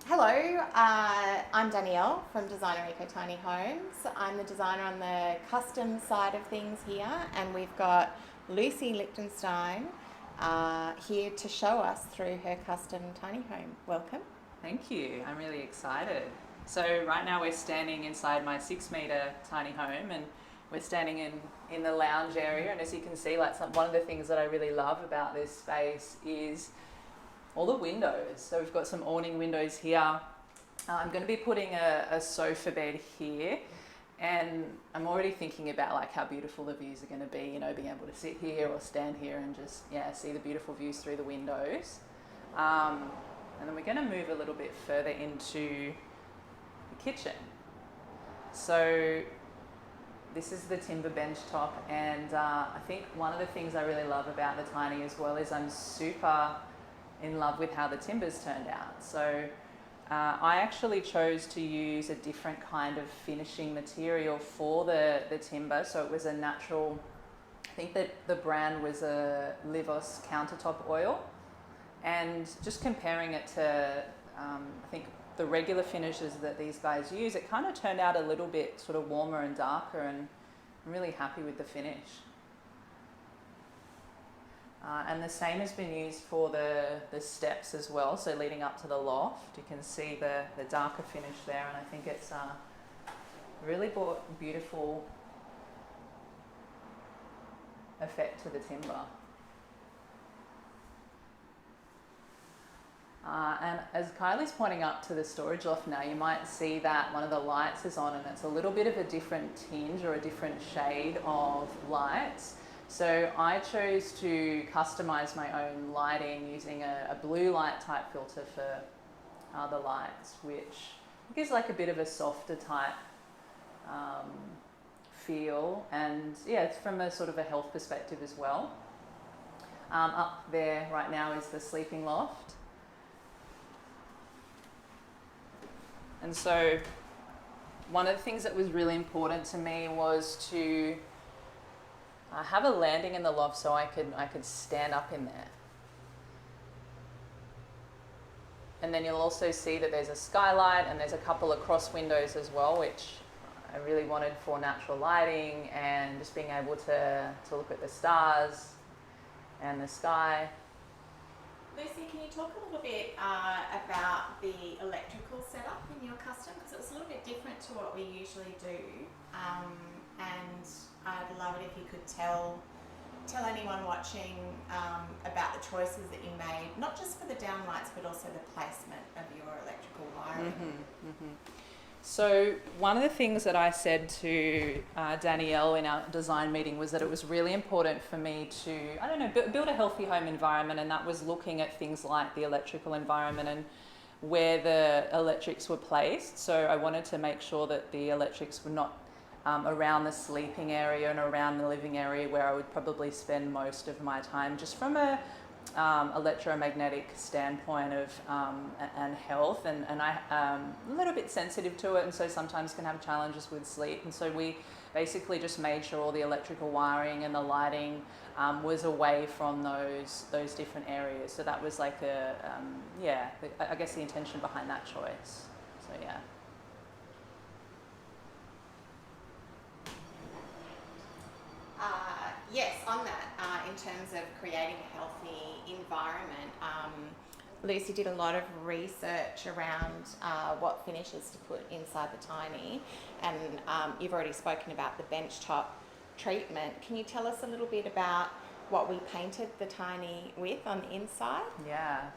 Hello, I'm Danielle from Designer Eco Tiny Homes. I'm the designer on the custom side of things here, and we've got Lucy Lichtenstein here to show us through her custom tiny home. Welcome. Thank you. I'm really excited. So right now we're standing inside my 6 meter tiny home, and we're standing in the lounge area. And as you can see, one of the things that I really love about this space is all the windows. So we've got some awning windows here. I'm going to be putting a sofa bed here, and I'm already thinking about like how beautiful the views are going to be, you know, being able to sit here or stand here and just see the beautiful views through the windows. And then we're going to move a little bit further into the kitchen. So this is the timber bench top, and I think one of the things I really love about the tiny as well is I'm super in love with how the timbers turned out. So I actually chose to use a different kind of finishing material for the timber. So it was a natural, I think that the brand was a Livos countertop oil. And just comparing it to, I think, the regular finishes that these guys use, it kind of turned out a little bit sort of warmer and darker, and I'm really happy with the finish. And the same has been used for the steps as well, so leading up to the loft. You can see the darker finish there, and I think it's really brought beautiful effect to the timber. And as Kylie's pointing up to the storage loft now, you might see that one of the lights is on, and it's a little bit of a different tinge or a different shade of lights. So I chose to customize my own lighting using a blue light type filter for the lights, which gives like a bit of a softer type feel, and it's from a sort of a health perspective as well. Up there right now is the sleeping loft. And so one of the things that was really important to me was to have a landing in the loft so I could stand up in there. And then you'll also see that there's a skylight and there's a couple of cross windows as well, which I really wanted for natural lighting and just being able to look at the stars and the sky. Lucy, can you talk a little bit about the electrical setup in your custom? Because it's a little bit different to what we usually do. And I'd love it if you could tell anyone watching about the choices that you made, not just for the downlights, but also the placement of your electrical wiring. So one of the things that I said to Danielle in our design meeting was that it was really important for me to, build a healthy home environment, and that was looking at things like the electrical environment and where the electrics were placed. So I wanted to make sure that the electrics were not around the sleeping area and around the living area where I would probably spend most of my time, just from a electromagnetic standpoint of and health, and I'm a little bit sensitive to it, and so sometimes can have challenges with sleep. And so we basically just made sure all the electrical wiring and the lighting was away from those different areas. So that was like I guess the intention behind that choice. So yeah. Yes, on that, in terms of creating a healthy environment, Lucy did a lot of research around what finishes to put inside the tiny, and you've already spoken about the benchtop treatment. Can you tell us a little bit about what we painted the tiny with on the inside? Yeah.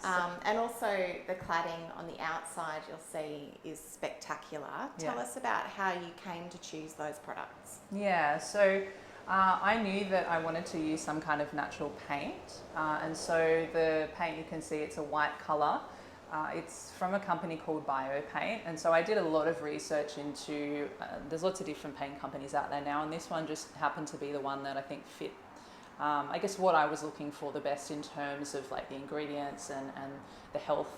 And also the cladding on the outside, you'll see, is spectacular. Tell us about how you came to choose those products. Yeah, so I knew that I wanted to use some kind of natural paint, and so the paint, you can see it's a white colour. It's from a company called Biopaint, and so I did a lot of research into, there's lots of different paint companies out there now, and this one just happened to be the one that I think fit, I guess, what I was looking for the best in terms of like the ingredients and the health,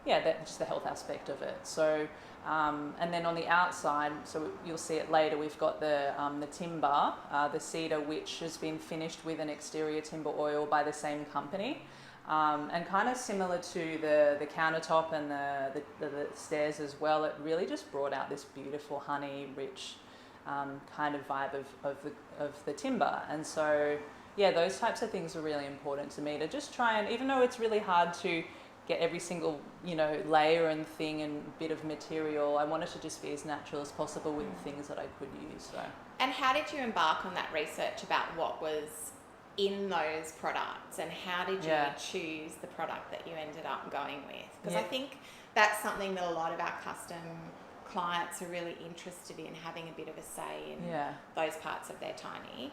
just the health aspect of it. So, and then on the outside, so you'll see it later, we've got the timber, the cedar, which has been finished with an exterior timber oil by the same company. And kind of similar to the countertop and the stairs as well, it really just brought out this beautiful honey rich kind of vibe of the timber. And so yeah, those types of things were really important to me, to just try and, even though it's really hard to get every single, you know, layer and thing and bit of material, I wanted to just be as natural as possible with the things that I could use. So. And how did you embark on that research about what was in those products, and how did you choose the product that you ended up going with? Because I think that's something that a lot of our custom clients are really interested in, having a bit of a say in those parts of their tiny.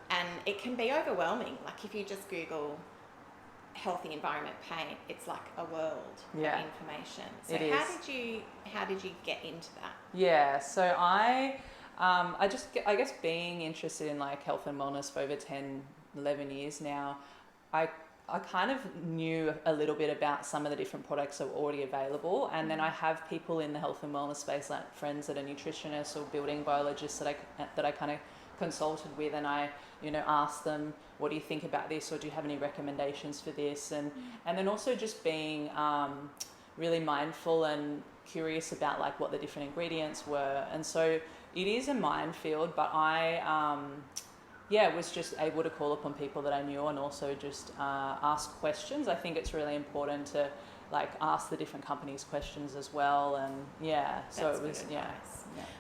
And it can be overwhelming. Like if you just Google healthy environment paint, it's like a world of information. So how did you get into that? Yeah, so I guess being interested in like health and wellness for over 10, 11 years now, I kind of knew a little bit about some of the different products that were already available, and then I have people in the health and wellness space, like friends that are nutritionists or building biologists that I kind of consulted with, and I, you know, asked them, what do you think about this, or do you have any recommendations for this? And then also just being really mindful and curious about like what the different ingredients were. And so it is a minefield, but I was just able to call upon people that I knew, and also just ask questions. I think it's really important to like ask the different companies questions as well, and so it was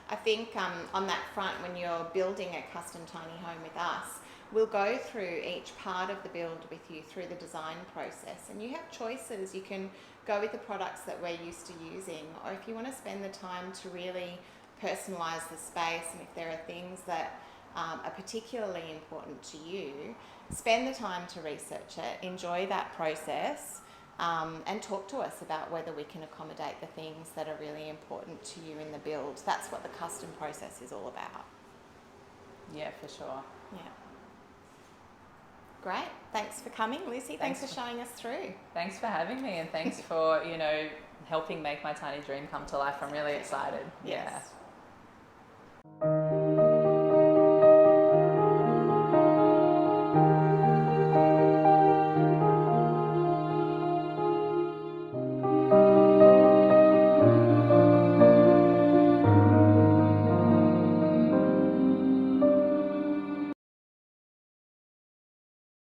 I think on that front, when you're building a custom tiny home with us, we'll go through each part of the build with you through the design process, and you have choices. You can go with the products that we're used to using, or if you want to spend the time to really personalize the space, and if there are things that are particularly important to you, spend the time to research it, enjoy that process, and talk to us about whether we can accommodate the things that are really important to you in the build. That's what the custom process is all about. Yeah, for sure. Yeah. Great. Thanks for coming, Lucy. Thanks for showing us through. Thanks for having me, and thanks for, you know, helping make my tiny dream come to life. I'm really excited. Yes.